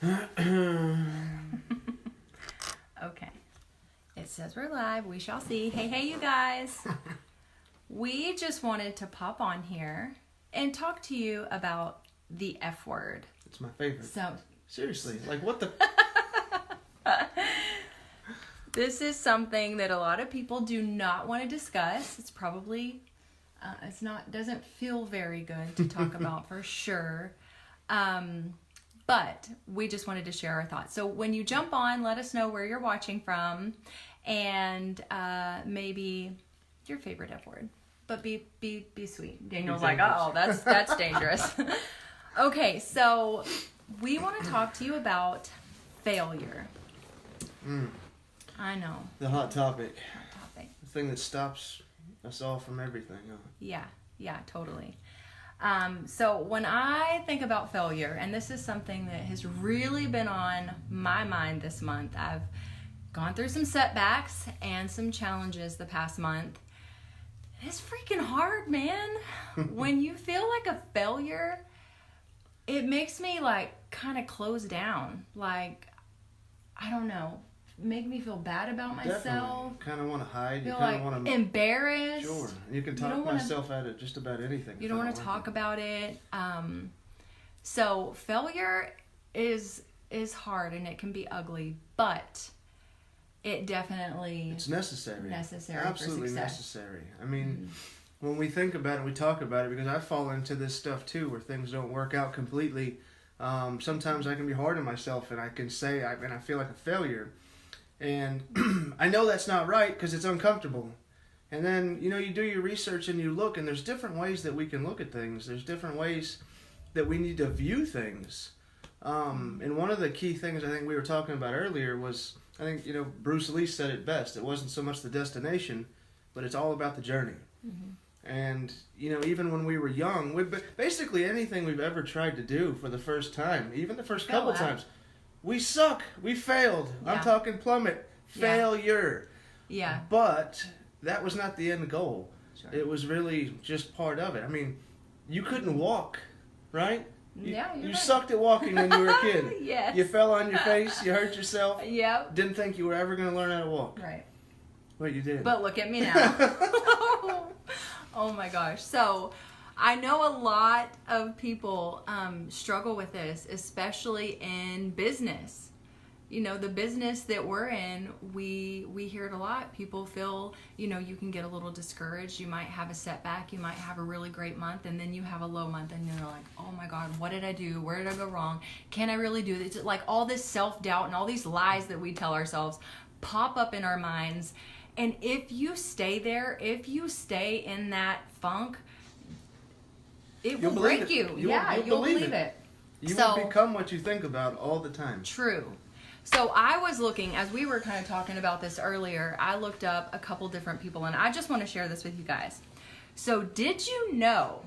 Okay. It says we're live. We shall see. Hey, you guys. We just wanted to pop on here and talk to you about the F word. It's my favorite. So seriously, like what the? This is something that a lot of people do not want to discuss. It's probably, doesn't feel very good to talk about for sure. But we just wanted to share our thoughts. So when you jump on, let us know where you're watching from and maybe your favorite F word. But be sweet. Daniel's like, oh, that's dangerous. Okay, so we want to talk to you about failure. I know. The hot topic. Hot topic. The thing that stops us all from everything. Huh? Yeah, totally. So when I think about failure, and this is something that has really been on my mind this month, I've gone through some setbacks and some challenges the past month. It's freaking hard, man. When you feel like a failure, it makes me like kind of close down. Like, I don't know, make me feel bad about myself. Kind of want to hide. Feel you kind like of want to embarrassed. Sure, you can talk myself out of just about anything. You don't want to talk about it. So failure is hard and it can be ugly, but it definitely it's necessary. for Absolutely success. necessary. I mean, when we think about it, we talk about it because I fall into this stuff too, where things don't work out completely. Sometimes I can be hard on myself, and I can say, I feel like a failure. And I know that's not right because it's uncomfortable. And then, you do your research and you look, and there's different ways that we can look at things. There's different ways that we need to view things. And one of the key things I think we were talking about earlier was, I think, Bruce Lee said it best. It wasn't so much the destination, but it's all about the journey. Mm-hmm. And, even when we were young, basically anything we've ever tried to do for the first time, even the first couple times, we suck. We failed. Yeah. I'm talking plummet. Failure. Yeah. But that was not the end goal. Sure. It was really just part of it. I mean, you couldn't walk, right? You right. sucked at walking when you were a kid. Yes. You fell on your face. You hurt yourself. Yep. Didn't think you were ever going to learn how to walk. Right. Well, you did. But look at me now. Oh my gosh. So I know a lot of people struggle with this, especially in business. The business that we're in, we hear it a lot. People feel, you can get a little discouraged. You might have a setback. You might have a really great month, and then you have a low month, and you're like, oh my God, what did I do? Where did I go wrong? Can I really do this? Like all this self-doubt and all these lies that we tell ourselves pop up in our minds. And if you stay there, if you stay in that funk, it will break you. You'll believe it. You will become what you think about all the time. True. So I was looking, as we were kind of talking about this earlier, I looked up a couple different people, and I just want to share this with you guys. So did you know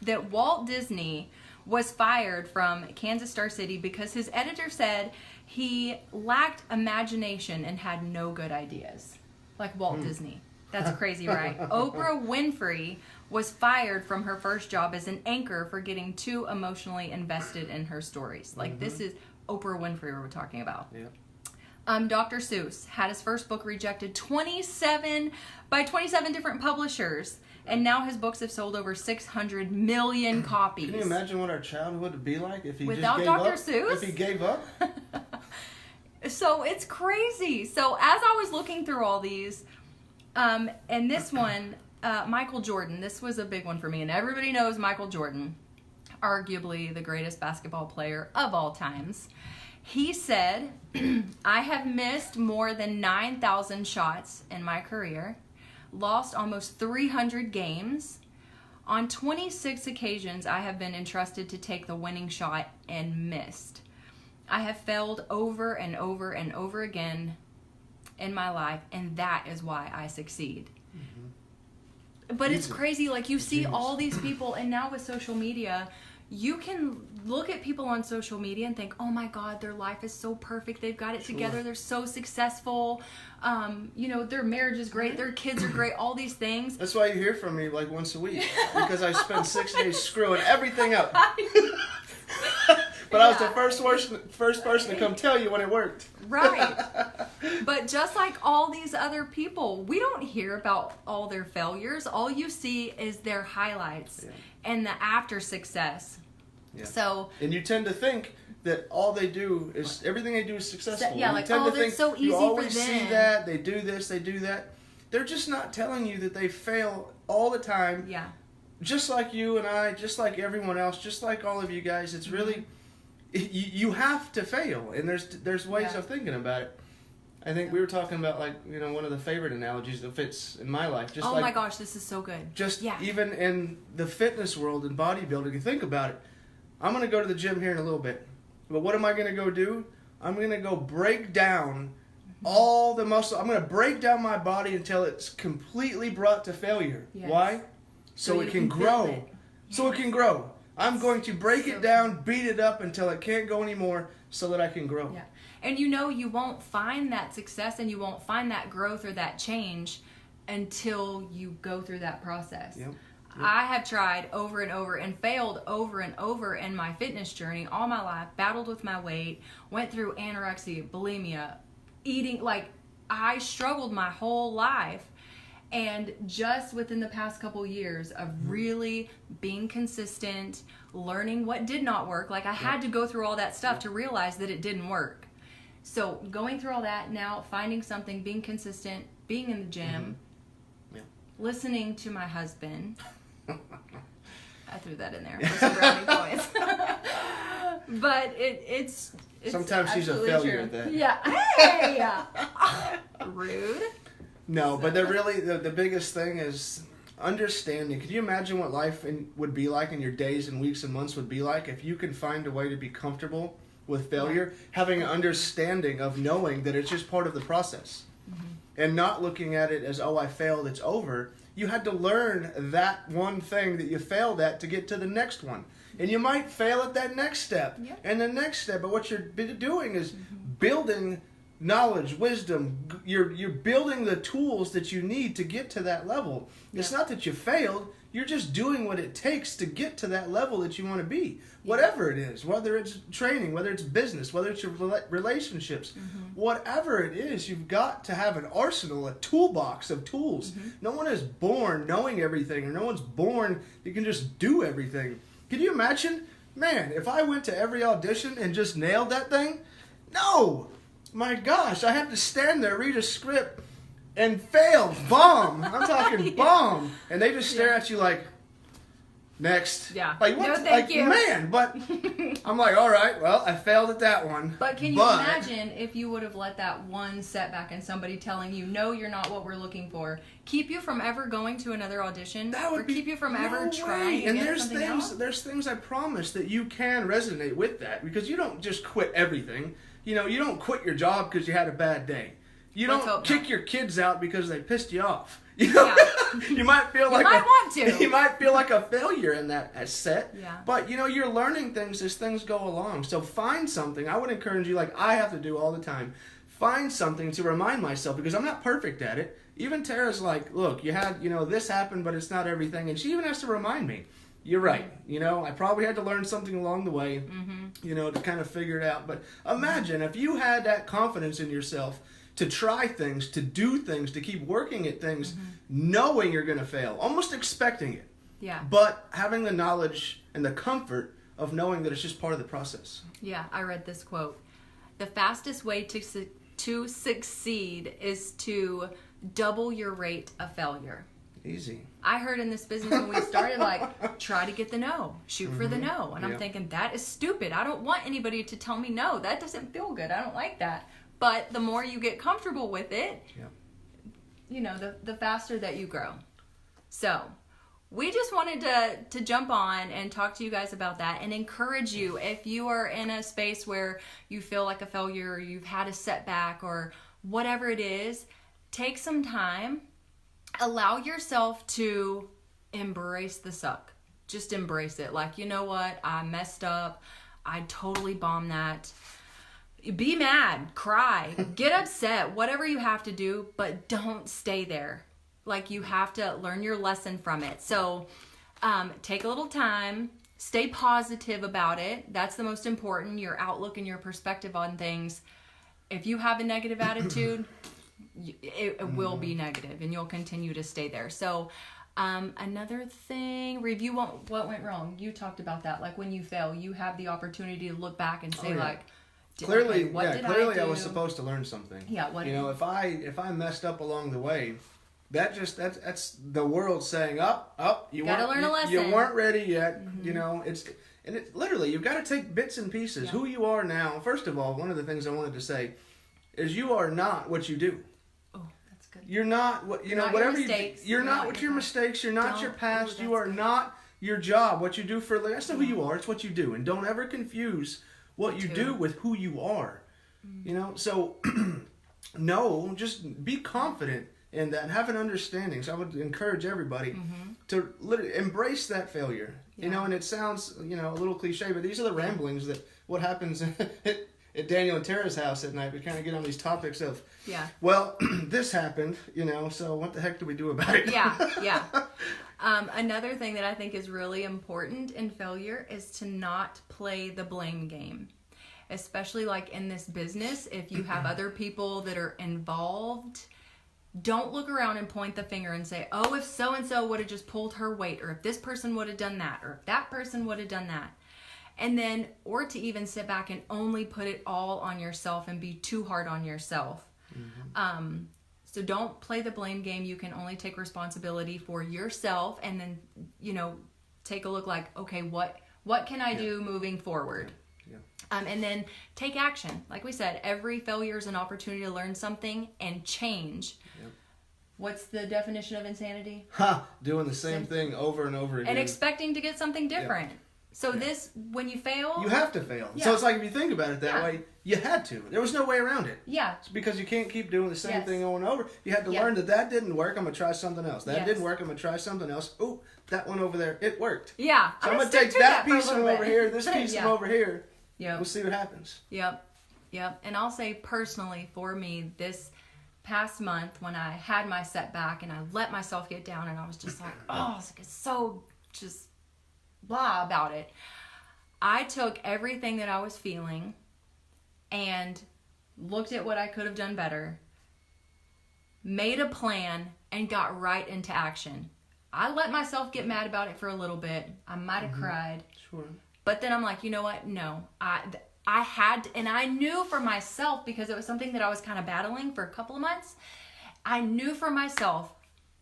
that Walt Disney was fired from Kansas Star City because his editor said he lacked imagination and had no good ideas? Like Walt Disney. That's crazy, right? Oprah Winfrey was fired from her first job as an anchor for getting too emotionally invested in her stories. Like this is Oprah Winfrey we're talking about. Yeah. Dr. Seuss had his first book rejected 27 different publishers, and now his books have sold over 600 million copies. Can you imagine what our childhood would be like if he without just gave Dr. up? Seuss? If he gave up? So it's crazy. So as I was looking through all these, and this one, Michael Jordan, this was a big one for me, and everybody knows Michael Jordan, arguably the greatest basketball player of all times. He said, I have missed more than 9,000 shots in my career, lost almost 300 games. On 26 occasions, I have been entrusted to take the winning shot and missed. I have failed over and over and over again in my life, and that is why I succeed. But it's crazy, like you see all these people, and now with social media, you can look at people on social media and think, oh my God, their life is so perfect. They've got it together. They're so successful. Their marriage is great. Their kids are great. All these things. That's why you hear from me like once a week, because I spend 6 days screwing everything up. But I was the first person to come tell you when it worked. Right. But just like all these other people, we don't hear about all their failures. All you see is their highlights and the after success. Yeah. So, and you tend to think that all they do is, everything they do is successful. Yeah, like, oh, that's so easy for them. You always see that, they do this, they do that. They're just not telling you that they fail all the time. Yeah. Just like you and I, just like everyone else, just like all of you guys. It's really, you have to fail, and there's ways of thinking about it. I think we were talking about, like, you know, one of the favorite analogies that fits in my life. Just my gosh, this is so good. Just even in the fitness world and bodybuilding, you think about it. I'm going to go to the gym here in a little bit. But what am I going to go do? I'm going to go break down all the muscle. I'm going to break down my body until it's completely brought to failure. Yes. Why? So it can grow. Yes. So it can grow. I'm going to break it down, beat it up until it can't go anymore so that I can grow. Yeah. And you know, you won't find that success and you won't find that growth or that change until you go through that process. Yep. I have tried over and over and failed over and over in my fitness journey all my life, battled with my weight, went through anorexia, bulimia, eating, like, I struggled my whole life. And just within the past couple years of really being consistent, learning what did not work, like I had to go through all that stuff to realize that it didn't work. So going through all that, now finding something, being consistent, being in the gym, listening to my husband. I threw that in there for some brownie points. But it's sometimes she's a failure at that. Yeah. Hey! Rude. No, but the biggest thing is understanding. Could you imagine what life would be like, in your days and weeks and months would be like, if you can find a way to be comfortable with failure, having an understanding of knowing that it's just part of the process, and not looking at it as, oh, I failed, it's over. You had to learn that one thing that you failed at to get to the next one. And you might fail at that next step and the next step. But what you're doing is building knowledge, wisdom. You're building the tools that you need to get to that level. It's not that you failed. You're just doing what it takes to get to that level that you want to be. Whatever it is, whether it's training, whether it's business, whether it's your relationships, whatever it is, you've got to have an arsenal, a toolbox of tools. No one is born knowing everything, or no one's born you can just do everything. Can you imagine? Man, if I went to every audition and just nailed that thing? No! My gosh, I have to stand there, read a script, and fail. Bomb. I'm talking bomb. And they just stare at you like, next. Yeah. Like, what? No, thank you. Man, but I'm like, all right, well, I failed at that one. But can you imagine if you would have let that one setback and somebody telling you, no, you're not what we're looking for, keep you from ever going to another audition? That would keep you from ever trying and there's things I promise that you can resonate with that, because you don't just quit everything. You know, you don't quit your job because you had a bad day. You don't kick your kids out because they pissed you off. You know, you might feel like you might feel like a failure in that set. Yeah. But you know, you're learning things as things go along. So find something. I would encourage you, like I have to do all the time. Find something to remind myself, because I'm not perfect at it. Even Tara's like, look, you had, you know, this happened, but it's not everything, and she even has to remind me. You're right. You know, I probably had to learn something along the way, you know, to kind of figure it out. But imagine if you had that confidence in yourself to try things, to do things, to keep working at things, knowing you're going to fail, almost expecting it. Yeah. But having the knowledge and the comfort of knowing that it's just part of the process. Yeah, I read this quote. The fastest way to succeed is to double your rate of failure. Easy. I heard in this business when we started, like, try to get the no. Shoot for the no. And I'm thinking, that is stupid. I don't want anybody to tell me no. That doesn't feel good. I don't like that. But the more you get comfortable with it, you know, the faster that you grow. So we just wanted to jump on and talk to you guys about that and encourage you, if you are in a space where you feel like a failure, or you've had a setback, or whatever it is, take some time. Allow yourself to embrace the suck. Just embrace it. Like, you know what? I messed up. I totally bombed that. Be mad. Cry. Get upset. Whatever you have to do, but don't stay there. Like, you have to learn your lesson from it. So take a little time. Stay positive about it. That's the most important. Your outlook and your perspective on things. If you have a negative attitude, it will be negative, and you'll continue to stay there. So another thing, review what went wrong. You talked about that. Like when you fail, you have the opportunity to look back and say clearly, what did clearly I do? I was supposed to learn something. Yeah, what? You know, if I messed up along the way, that's the world saying, you gotta learn a lesson. You weren't ready yet. You know, it's literally, you've got to take bits and pieces. Yeah. Who you are now. First of all, one of the things I wanted to say is you are not what you do. Oh, that's good. You're not what You're not whatever your mistakes. you're not what your mistakes. You're not your past. You are good. not your job. What you do for a living. That's not who you are. It's what you do. And don't ever confuse what you do with who you are. You know. So no, just be confident in that and have an understanding. So I would encourage everybody to literally embrace that failure. You know, and it sounds, you know, a little cliche, but these are the ramblings that what happens at Daniel and Tara's house at night. We kind of get on these topics of, well, this happened, you know, so what the heck do we do about it? Yeah. Another thing that I think is really important in failure is to not play the blame game. Especially like in this business, if you have other people that are involved, don't look around and point the finger and say, oh, if so-and-so would have just pulled her weight, or if this person would have done that, or if that person would have done that. And then, or to even sit back and only put it all on yourself and be too hard on yourself. So don't play the blame game. You can only take responsibility for yourself, and then, you know, take a look like, okay, what can I do moving forward? And then take action. Like we said, every failure is an opportunity to learn something and change. What's the definition of insanity? Doing the same thing over and over again. And expecting to get something different. So this, when you fail... You have to fail. So it's like, if you think about it that way, you had to. There was no way around it. It's because you can't keep doing the same thing over and over. You had to learn that didn't work, I'm going to try something else. That didn't work, I'm going to try something else. Ooh, that one over there, it worked. So I'm going to take that piece from over here, this piece from over here. We'll see what happens. And I'll say personally, for me, this past month when I had my setback and I let myself get down and I was just like, oh, it's so just blah about it. I took everything that I was feeling and looked at what I could have done better, made a plan, and got right into action. I let myself get mad about it for a little bit. I might have cried. Sure. But then I'm like, you know what? No, I had, and I knew for myself, because it was something that I was kind of battling for a couple of months. I knew for myself,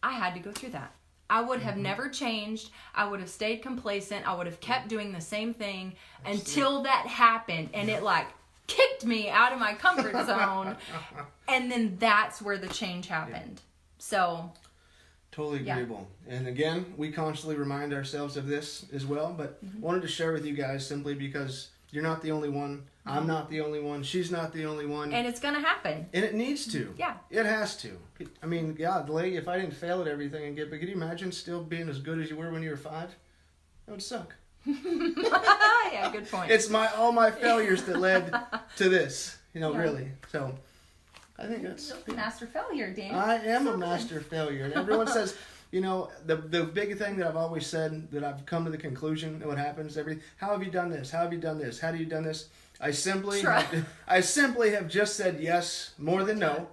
I had to go through that. I would have never changed. I would have stayed complacent. I would have kept doing the same thing until that happened. And it like kicked me out of my comfort zone. And then that's where the change happened. So... Totally agreeable. And again, we constantly remind ourselves of this as well, but wanted to share with you guys simply because you're not the only one. I'm not the only one. She's not the only one. And it's going to happen. And it needs to. It has to. I mean, golly, if I didn't fail at everything but could you imagine still being as good as you were when you were 5? That would suck. Good point. It's all my failures that led to this, really. So... I think that's a master failure, Dan. I am a master failure. And everyone says, the big thing that I've always said, that I've come to the conclusion of what happens, how have you done this? How have you done this? How do you done this? I simply have just said yes more than no.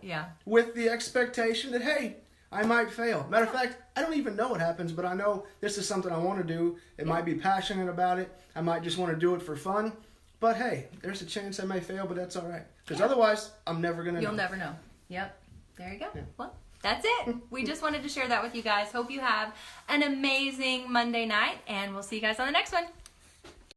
With the expectation that, hey, I might fail. Matter of fact, I don't even know what happens, but I know this is something I want to do. It might be passionate about it. I might just want to do it for fun. But hey, there's a chance I may fail, but that's all right. Because otherwise, I'm never going to know. You'll never know. Yep. There you go. Well, that's it. We just wanted to share that with you guys. Hope you have an amazing Monday night, and we'll see you guys on the next one.